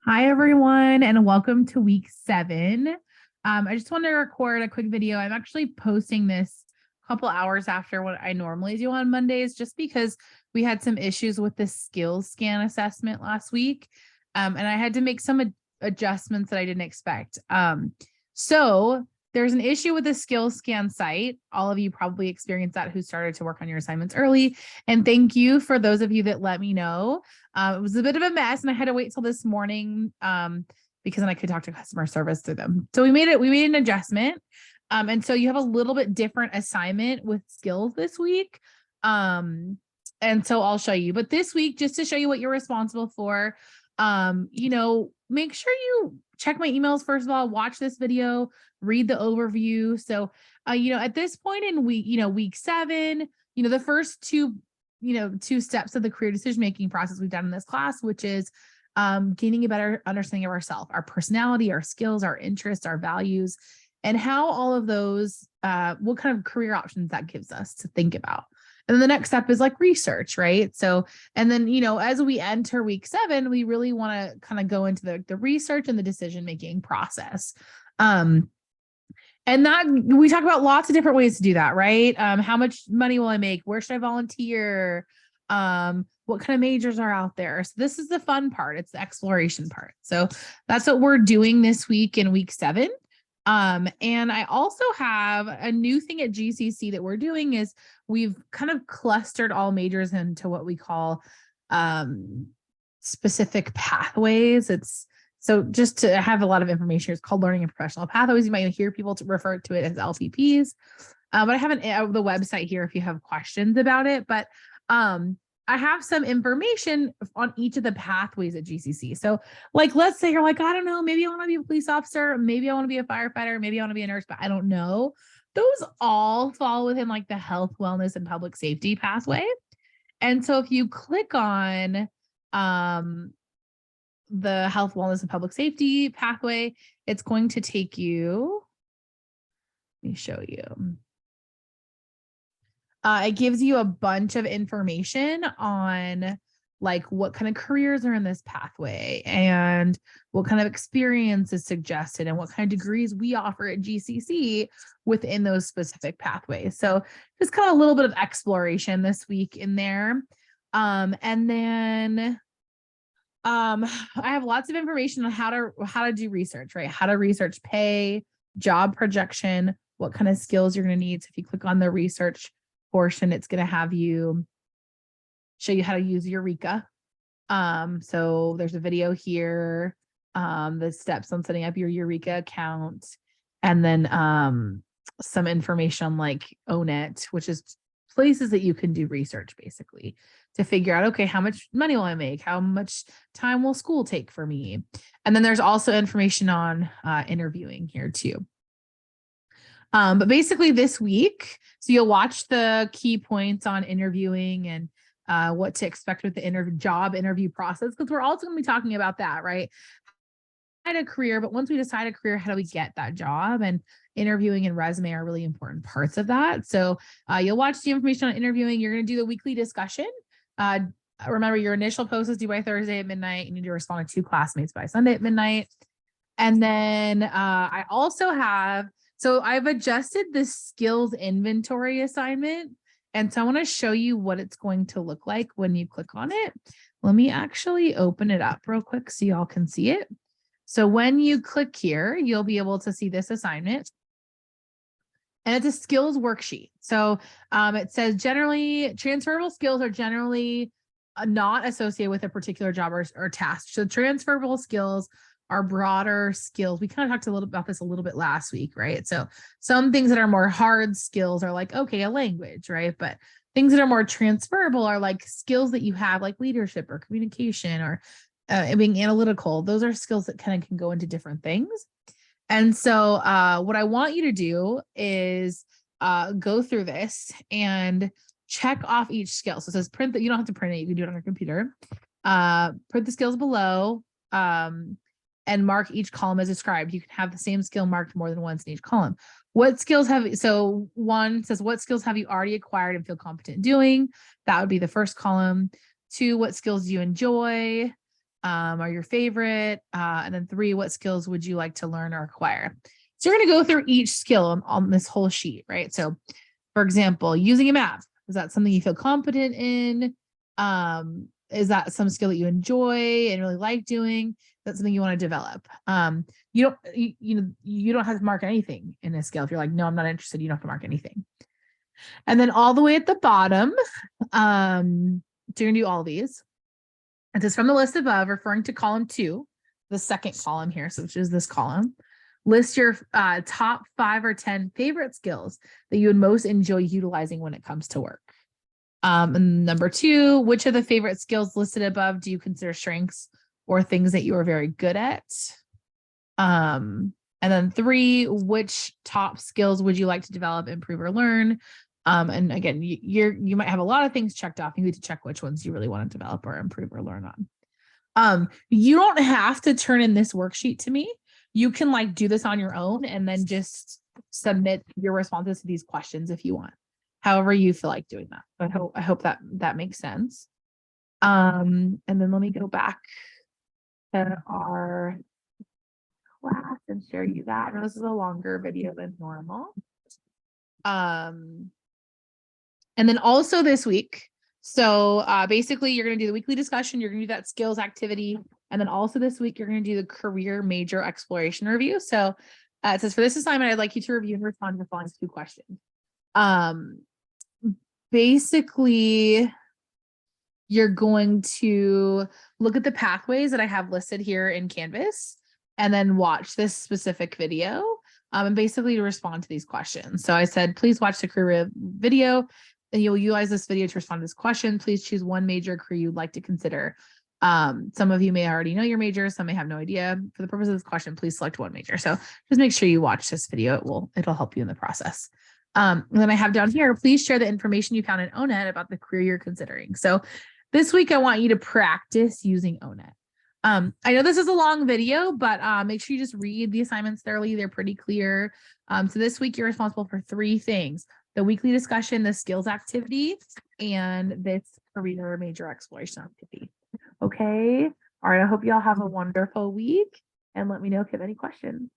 Hi, everyone, and welcome to week 7. I just want to record a quick video. I'm actually posting this a couple hours after what I normally do on Mondays, just because we had some issues with the skills scan assessment last week. And I had to make some adjustments that I didn't expect. So there's an issue with the skills scan site. All of you probably experienced that who started to work on your assignments early. And thank you for those of you that let me know. It was a bit of a mess, and I had to wait till this morning because then I could talk to customer service through them. So we made an adjustment. And so you have a little bit different assignment with skills this week. And so I'll show you. But this week, just to show you what you're responsible for, make sure you check my emails first of all, watch this video, read the overview. So at this point in week 7, the first two steps of the career decision-making process we've done in this class, which is gaining a better understanding of ourselves, our personality, our skills, our interests, our values, and how all of those, what kind of career options that gives us to think about. And then the next step is like research, right? So, and then, as we enter week 7, we really want to kind of go into the research and the decision-making process. And that we talk about lots of different ways to do that, right? How much money will I make? Where should I volunteer? What kind of majors are out there? So this is the fun part. It's the exploration part. So that's what we're doing this week in week 7. And I also have a new thing at GCC that we're doing is we've kind of clustered all majors into what we call specific pathways. So just to have a lot of information, it's called Learning and Professional Pathways. You might hear people refer to it as LPPs. But I have the website here if you have questions about it. But I have some information on each of the pathways at GCC. So like, let's say you're like, I don't know, maybe I want to be a police officer, maybe I want to be a firefighter, maybe I want to be a nurse, but I don't know. Those all fall within like the health, wellness, and public safety pathway. And so if you click on the health, wellness, and public safety pathway, it's going to take you, let me show you. It gives you a bunch of information on like what kind of careers are in this pathway and what kind of experience is suggested and what kind of degrees we offer at GCC within those specific pathways. So just kind of a little bit of exploration this week in there. And then I have lots of information on how to do research, right? How to research pay, job projection, what kind of skills you're going to need. So if you click on the research portion, it's going to have you show you how to use Eureka. So there's a video here, the steps on setting up your Eureka account, and then some information on like ONET, which is places that you can do research basically to figure out, okay, how much money will I make? How much time will school take for me? And then there's also information on interviewing here too. But basically this week, so you'll watch the key points on interviewing and what to expect with the job interview process, because we're also going to be talking about that, right? A career, but once we decide a career, how do we get that job? And interviewing and resume are really important parts of that. So you'll watch the information on interviewing. You're going to do the weekly discussion. Remember, your initial post is due by Thursday at midnight. You need to respond to 2 classmates by Sunday at midnight. And then I also have, so I've adjusted the skills inventory assignment. And so I want to show you what it's going to look like when you click on it. Let me actually open it up real quick so y'all can see it. So when you click here, you'll be able to see this assignment. And it's a skills worksheet. So it says generally transferable skills are generally not associated with a particular job or task. So transferable skills are broader skills. We kind of talked a little about this a little bit last week, right? So some things that are more hard skills are like, okay, a language, right? But things that are more transferable are like skills that you have, like leadership or communication or being analytical. Those are skills that kind of can go into different things. And so what I want you to do is go through this and check off each skill. So it says print that, you don't have to print it. You can do it on your computer. Print the skills below and mark each column as described. You can have the same skill marked more than once in each column. What skills so one says, what skills have you already acquired and feel competent doing? That would be the first column. 2, what skills do you enjoy? are your favorite? And then 3, what skills would you like to learn or acquire? So you're going to go through each skill on this whole sheet, right? So for example, using a map, is that something you feel competent in? Is that some skill that you enjoy and really like doing? That's something you want to develop. You don't have to mark anything in a skill. If you're like, no, I'm not interested, you don't have to mark anything. And then all the way at the bottom, so you're gonna do all these. It says from the list above, referring to column 2, the second column here, so which is this column, list your top 5 or 10 favorite skills that you would most enjoy utilizing when it comes to work. And number 2, which of the favorite skills listed above do you consider strengths or things that you are very good at? And then 3, which top skills would you like to develop, improve, or learn? And again, you might have a lot of things checked off. You need to check which ones you really want to develop or improve or learn on. You don't have to turn in this worksheet to me. You can like do this on your own and then just submit your responses to these questions if you want. However you feel like doing that. I hope that makes sense. And then let me go back to our class and share you that. I know this is a longer video than normal. And then also this week, so basically you're going to do the weekly discussion, you're going to do that skills activity, and then also this week you're going to do the career major exploration review. So it says for this assignment, I'd like you to review and respond to the following 2 questions. Basically, you're going to look at the pathways that I have listed here in Canvas and then watch this specific video and basically to respond to these questions. So I said, please watch the career video and you'll utilize this video to respond to this question. Please choose one major career you'd like to consider. Some of you may already know your major, some may have no idea. For the purpose of this question, please select one major. So just make sure you watch this video. It'll help you in the process. And then I have down here, please share the information you found in ONET about the career you're considering. So this week, I want you to practice using ONET. I know this is a long video, but make sure you just read the assignments thoroughly. They're pretty clear. So this week, you're responsible for 3 things: the weekly discussion, the skills activity, and this career major exploration activity. Okay. All right. I hope you all have a wonderful week and let me know if you have any questions.